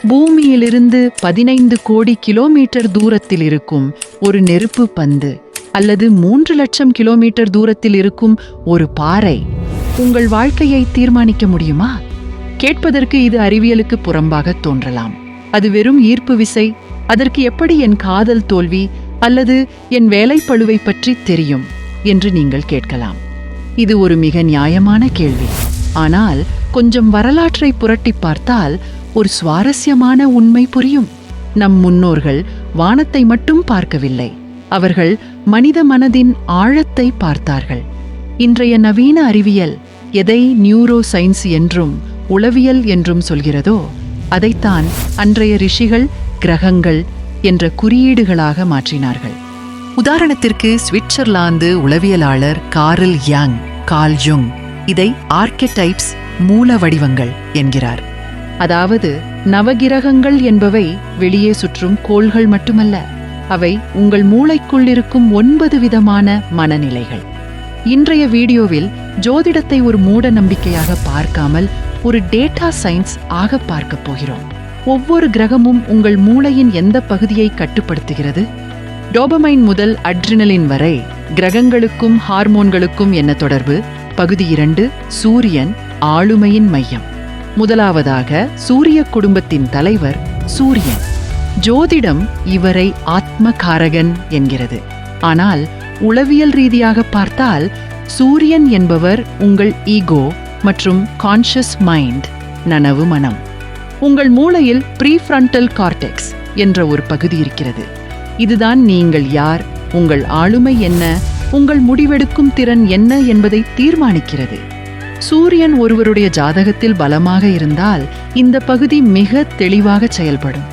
பூமியிலிருந்து 15 கோடி கிலோமீட்டர் தூரத்தில் இருக்கும் ஒரு நெருப்பு பந்து அல்லது 3 லட்சம் கிலோமீட்டர் தூரத்தில் இருக்கும் ஒரு பாறை உங்கள் வாழ்க்கையை தீர்மானிக்க முடியுமா? கேட்பதற்கு இது அறிவியலுக்கு புறம்பாக தோன்றலாம். அது வெறும் ஈர்ப்பு விசை. அதற்கு எப்படி என் காதல் தோல்வி அல்லது என் வேலைப்பளுவை பற்றி தெரியும் என்று நீங்கள் கேட்கலாம். இது ஒரு மிக நியாயமான கேள்வி. ஆனால் கொஞ்சம் வரலாற்றை புரட்டி பார்த்தால் ஒரு சுவாரஸ்யமான உண்மை புரியும். நம் முன்னோர்கள் வானத்தை மட்டும் பார்க்கவில்லை, அவர்கள் மனித மனதின் ஆழத்தை பார்த்தார்கள். இன்றைய நவீன அறிவியல் எதை நியூரோ சயின்ஸ் என்றும் உளவியல் என்றும் சொல்கிறதோ அதைத்தான் அன்றைய ரிஷிகள் கிரகங்கள் என்ற குறியீடுகளாக மாற்றினார்கள். உதாரணத்திற்கு சுவிட்சர்லாந்து உளவியலாளர் கார்ல் யுங் இதை ஆர்க்கெடைப்ஸ், மூல வடிவங்கள் என்கிறார். அதாவது நவகிரகங்கள் என்பவை வெளியே சுற்றும் கோள்கள் மட்டுமல்ல, அவை உங்கள் மூளைக்குள் இருக்கும் 9 விதமான மனநிலைகள். இன்றைய வீடியோவில் ஜோதிடத்தை ஒரு மூட நம்பிக்கையாக பார்க்காமல் ஒரு டேட்டா சயின்ஸ் ஆக பார்க்க போகிறோம். ஒவ்வொரு கிரகமும் உங்கள் மூளையின் எந்த பகுதியை கட்டுப்படுத்துகிறது? டோபமைன் முதல் அட்ரினலின் வரை கிரகங்களுக்கும் ஹார்மோன்களுக்கும் என்ன தொடர்பு? பகுதி 2, சூரியன், ஆளுமையின் மையம். முதலாவதாக சூரிய குடும்பத்தின் தலைவர் சூரியன். ஜோதிடம் இவரை ஆத்மகாரகன் என்கிறது. ஆனால் உளவியல் ரீதியாக பார்த்தால் சூரியன் என்பவர் உங்கள் ஈகோ மற்றும் கான்ஷியஸ் மைண்ட், நனவு மனம். உங்கள் மூளையில் ப்ரீஃப்ரண்டல் கார்டெக்ஸ் என்ற ஒரு பகுதி இருக்கிறது. இதுதான் நீங்கள் யார், உங்கள் ஆளுமை என்ன, உங்கள் முடிவெடுக்கும் திறன் என்ன என்பதை தீர்மானிக்கிறது. சூரியன் ஒருவருடைய ஜாதகத்தில் பலமாக இருந்தால் இந்த பகுதி மிக தெளிவாக செயல்படும்.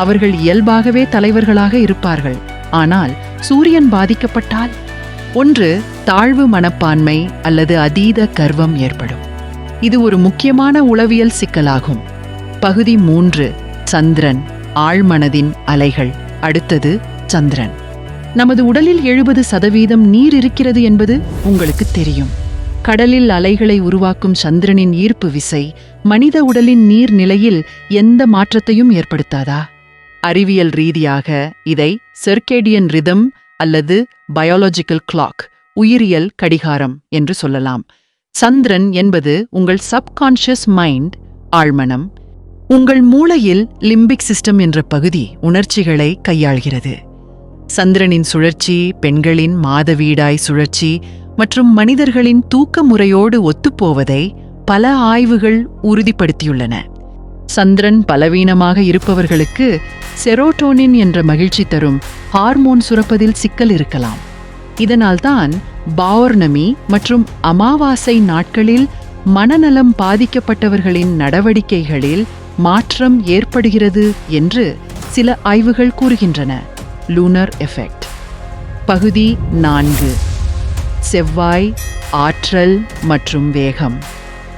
அவர்கள் இயல்பாகவே தலைவர்களாக இருப்பார்கள். ஆனால் சூரியன் பாதிக்கப்பட்டால் ஒன்று தாழ்வு மனப்பான்மை அல்லது அதீத கர்வம் ஏற்படும். இது ஒரு முக்கியமான உளவியல் சிக்கலாகும். பகுதி 3, சந்திரன், ஆழ்மனதின் அலைகள். அடுத்தது சந்திரன். நமது உடலில் 70% நீர் இருக்கிறது என்பது உங்களுக்கு தெரியும். கடலில் அலைகளை உருவாக்கும் சந்திரனின் ஈர்ப்பு விசை மனித உடலின் நீர் நிலையில் எந்த மாற்றத்தையும் ஏற்படுத்தாதா? அறிவியல் ரீதியாக இதை சர்க்கேடியன் ரிதம் அல்லது பயாலஜிக்கல் கிளாக், உயிரியல் கடிகாரம் என்று சொல்லலாம். சந்திரன் என்பது உங்கள் சப்கான்ஷியஸ் மைண்ட், ஆழ்மனம். உங்கள் மூளையில் லிம்பிக் சிஸ்டம் என்ற பகுதி உணர்ச்சிகளை கையாள்கிறது. சந்திரனின் சுழற்சி, பெண்களின் மாதவீடாய் சுழற்சி மற்றும் மனிதர்களின் தூக்க முறையோடு ஒத்துப்போவதை பல ஆய்வுகள் உறுதிப்படுத்தியுள்ளன. சந்திரன் பலவீனமாக இருப்பவர்களுக்கு செரோட்டோனின் என்ற மகிழ்ச்சி தரும் ஹார்மோன் சுரப்பதில் சிக்கல் இருக்கலாம். இதனால்தான் பௌர்ணமி மற்றும் அமாவாசை நாட்களில் மனநலம் பாதிக்கப்பட்டவர்களின் நடவடிக்கைகளில் மாற்றம் ஏற்படுகிறது என்று சில ஆய்வுகள் கூறுகின்றன. Lunar effect. பகுதி 4, செவ்வாய், ஆற்றல் மற்றும் வேகம்.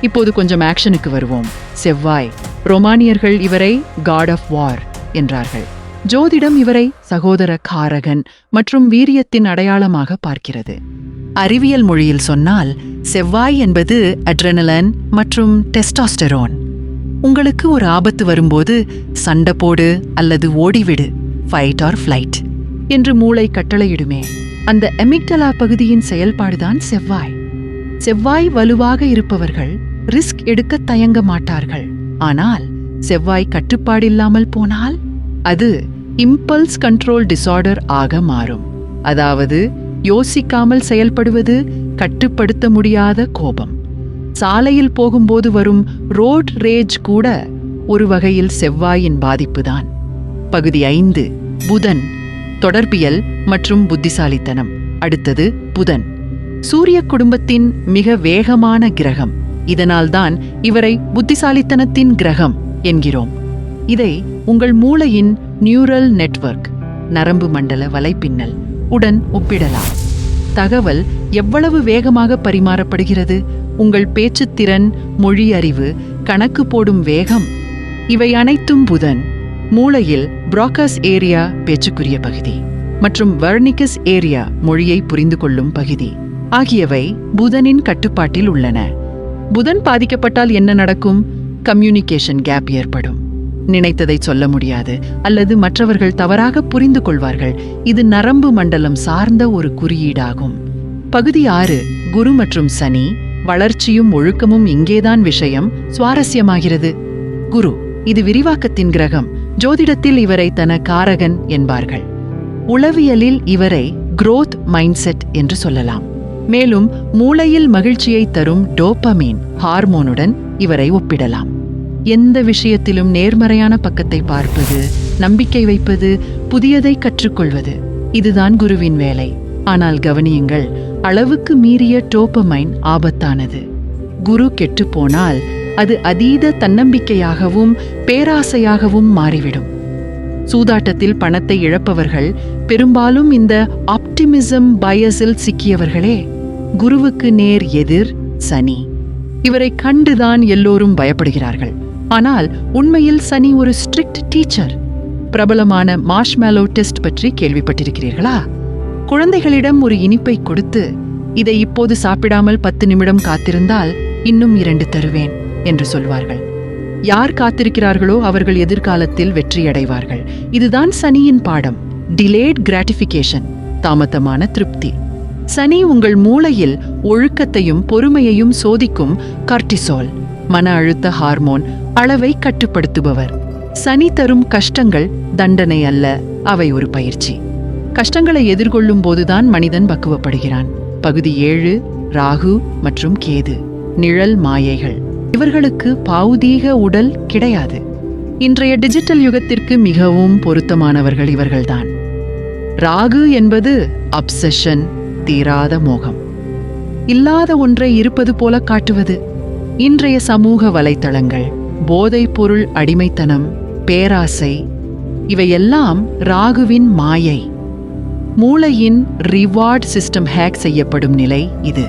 இப்போது கொஞ்சம் ஆக்ஷனுக்கு வருவோம். செவ்வாய். ரோமானியர்கள் இவரை காட் ஆஃப் வார் என்றார்கள். ஜோதிடம் இவரை சகோதர காரகன் மற்றும் வீரியத்தின் அடையாளமாக பார்க்கிறது. அறிவியல் மொழியில் சொன்னால் செவ்வாய் என்பது அட்ரெனலின் மற்றும் டெஸ்டாஸ்டெரோன். உங்களுக்கு ஒரு ஆபத்து வரும்போது சண்டை போடு அல்லது ஓடிவிடு, ஃபைட் ஆர் ஃப்ளைட் என்று மூளை கட்டளையிடுமே, அந்த எமிக்டலா பகுதியின் செயல்பாடுதான் செவ்வாய். செவ்வாய் வலுவாக இருப்பவர்கள் ரிஸ்க் எடுக்க தயங்க மாட்டார்கள். ஆனால் செவ்வாய் கட்டுப்பாடில்லாமல் போனால் அது இம்பல்ஸ் கண்ட்ரோல் டிசார்டர் ஆக மாறும். அதாவது யோசிக்காமல் செயல்படுவது, கட்டுப்படுத்த முடியாத கோபம். சாலையில் போகும்போது வரும் ரோட் ரேஜ் கூட ஒரு வகையில் செவ்வாயின் பாதிப்புதான். பகுதி 5, புதன். தொடர்பியல் மற்றும் புத்திசாலித்தனம். அடுத்தது புதன். சூரிய குடும்பத்தின் மிக வேகமான கிரகம். இதனால்தான் இவரை புத்திசாலித்தனத்தின் கிரகம் என்கிறோம். இதை உங்கள் மூளையின் நியூரல் நெட்வொர்க், நரம்பு மண்டல வலைப்பின்னல் உடன் ஒப்பிடலாம். தகவல் எவ்வளவு வேகமாக பரிமாறப்படுகிறது, உங்கள் பேச்சுத்திறன், மொழி அறிவு, கணக்கு போடும் வேகம், இவை அனைத்தும் புதன். மூளையில் ப்ராக்கஸ் ஏரியா பேச்சுக்குரிய பகுதி மற்றும் வெர்னிகஸ் ஏரியா மொழியை புரிந்து கொள்ளும் பகுதி ஆகியவை புதனின் கட்டுப்பாட்டில் உள்ளன. புதன் பாதிக்கப்பட்டால் என்ன நடக்கும்? கம்யூனிகேஷன் கேப் ஏற்படும். நினைத்ததை சொல்ல முடியாது அல்லது மற்றவர்கள் தவறாக புரிந்து கொள்வார்கள். இது நரம்பு மண்டலம் சார்ந்த ஒரு குறியீடாகும். பகுதி 6 குரு மற்றும் சனி, வளர்ச்சியும் ஒழுக்கமும். இங்கேதான் விஷயம் சுவாரஸ்யமாகிறது. குரு இது விரிவாக்கத்தின் கிரகம். ஜோதிடத்தில் இவரை தன காரகன் என்பார்கள். உளவியலில் இவரை growth மைண்ட்செட் என்று சொல்லலாம். மேலும் மூளையில் மகிழ்ச்சியை தரும் டோபமைன் ஹார்மோனுடன் இவரை ஒப்பிடலாம். எந்த விஷயத்திலும் நேர்மறையான பக்கத்தை பார்ப்பது, நம்பிக்கை வைப்பது, புதியதை கற்றுக்கொள்வது, இதுதான் குருவின் வேலை. ஆனால் கவனியுங்கள், அளவுக்கு மீறிய டோபமைன் ஆபத்தானது. குரு கெட்டுப்போனால் அது அதீத தன்னம்பிக்கையாகவும் பேராசையாகவும் மாறிவிடும். சூதாட்டத்தில் பணத்தை இழப்பவர்கள் பெரும்பாலும் இந்த ஆப்டிமிசம் பயஸில் சிக்கியவர்களே. குருவுக்கு நேர் எதிர் சனி. இவரை கண்டுதான் எல்லோரும் பயப்படுகிறார்கள். ஆனால் உண்மையில் சனி ஒரு ஸ்ட்ரிக்ட் டீச்சர். பிரபலமான மார்ஷ்மேலோ டெஸ்ட் பற்றி கேள்விப்பட்டிருக்கிறீர்களா? குழந்தைகளிடம் ஒரு இனிப்பை கொடுத்து, இதை இப்போது சாப்பிடாமல் 10 நிமிடம் காத்திருந்தால் இன்னும் 2 தருவேன் என்று சொல்வார்கள். யார் காத்திருக்கிறார்களோ அவர்கள் எதிர்காலத்தில் வெற்றியடைவார்கள். இதுதான் சனியின் பாடம். டிலேட் கிராட்டிஃபிகேஷன், தாமதமான திருப்தி. சனி உங்கள் மூளையில் ஒழுக்கத்தையும் பொறுமையையும் சோதிக்கும் கார்டிசோல், மன அழுத்த ஹார்மோன் அளவை கட்டுப்படுத்துபவர். சனி தரும் கஷ்டங்கள் தண்டனை அல்ல, அவை ஒரு பயிற்சி. கஷ்டங்களை எதிர்கொள்ளும் போதுதான் மனிதன் பக்குவப்படுகிறான். பகுதி 7 ராகு மற்றும் கேது, நிழல் மாயைகள். இவர்களுக்கு பௌதீக உடல் கிடையாது. இன்றைய டிஜிட்டல் யுகத்திற்கு மிகவும் பொருத்தமானவர்கள் இவர்கள்தான். ராகு என்பது அப்சஷன், தீராத மோகம், இல்லாத ஒன்றை இருப்பது போல காட்டுவது. இன்றைய சமூக வலைத்தளங்கள், போதைப் பொருள் அடிமைத்தனம், பேராசை, இவையெல்லாம் ராகுவின் மாயை. மூளையின் ரிவார்ட் சிஸ்டம் ஹேக் செய்யப்படும் நிலை இது.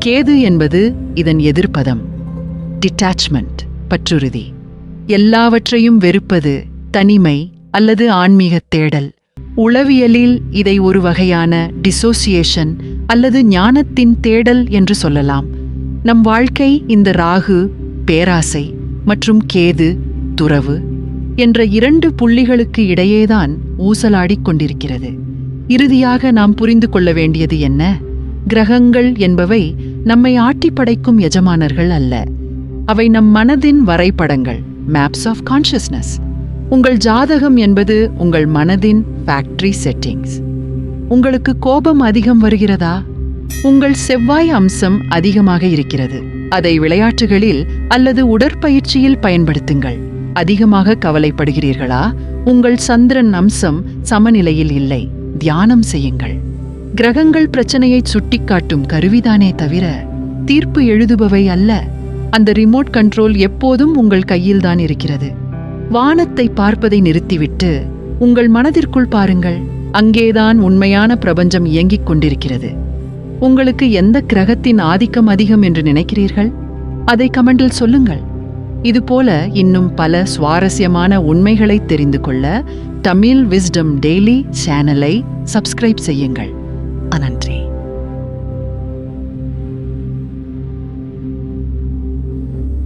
கேது என்பது இதன் எதிர்ப்பதம், டிட்டாச்மெண்ட், பற்றுறுதி. எல்லாவற்றையும் வெறுப்பது, தனிமை அல்லது ஆன்மீக தேடல். உளவியலில் இதை ஒரு வகையான டிசோசியேஷன் அல்லது ஞானத்தின் தேடல் என்று சொல்லலாம். நம் வாழ்க்கை இந்த ராகு பேராசை மற்றும் கேது துறவு என்ற 2 புள்ளிகளுக்கு இடையேதான் ஊசலாடிக் கொண்டிருக்கிறது. இறுதியாக நாம் புரிந்து கொள்ள வேண்டியது என்ன? கிரகங்கள் என்பவை நம்மை ஆட்டி படைக்கும் எஜமானர்கள் அல்ல. அவை நம் மனதின் வரைபடங்கள், மேப்ஸ் ஆஃப் கான்ஷியஸ்னஸ். உங்கள் ஜாதகம் என்பது உங்கள் மனதின் ஃபேக்டரி செட்டிங்ஸ். உங்களுக்கு கோபம் அதிகம் வருகிறதா? உங்கள் செவ்வாய் அம்சம் அதிகமாக இருக்கிறது. அதை விளையாட்டுகளில் அல்லது உடற்பயிற்சியில் பயன்படுத்துங்கள். அதிகமாக கவலைப்படுகிறீர்களா? உங்கள் சந்திரன் அம்சம் சமநிலையில் இல்லை. தியானம் செய்யுங்கள். கிரகங்கள் பிரச்சனையை சுட்டிக்காட்டும் கருவிதானே தவிர தீர்ப்பு எழுதுபவை அல்ல. அந்த ரிமோட் கண்ட்ரோல் எப்போதும் உங்கள் கையில்தான் இருக்கிறது. வானத்தை பார்ப்பதை நிறுத்திவிட்டு உங்கள் மனதிற்குள் பாருங்கள். அங்கேதான் உண்மையான பிரபஞ்சம் இயங்கிக் கொண்டிருக்கிறது. உங்களுக்கு எந்த கிரகத்தின் ஆதிக்கம் அதிகம் என்று நினைக்கிறீர்கள்? அதை கமெண்டில் சொல்லுங்கள். இதுபோல இன்னும் பல சுவாரஸ்யமான உண்மைகளை தெரிந்து கொள்ள தமிழ் விஸ்டம் டெய்லி சேனலை சப்ஸ்கிரைப் செய்யுங்கள். நன்றி.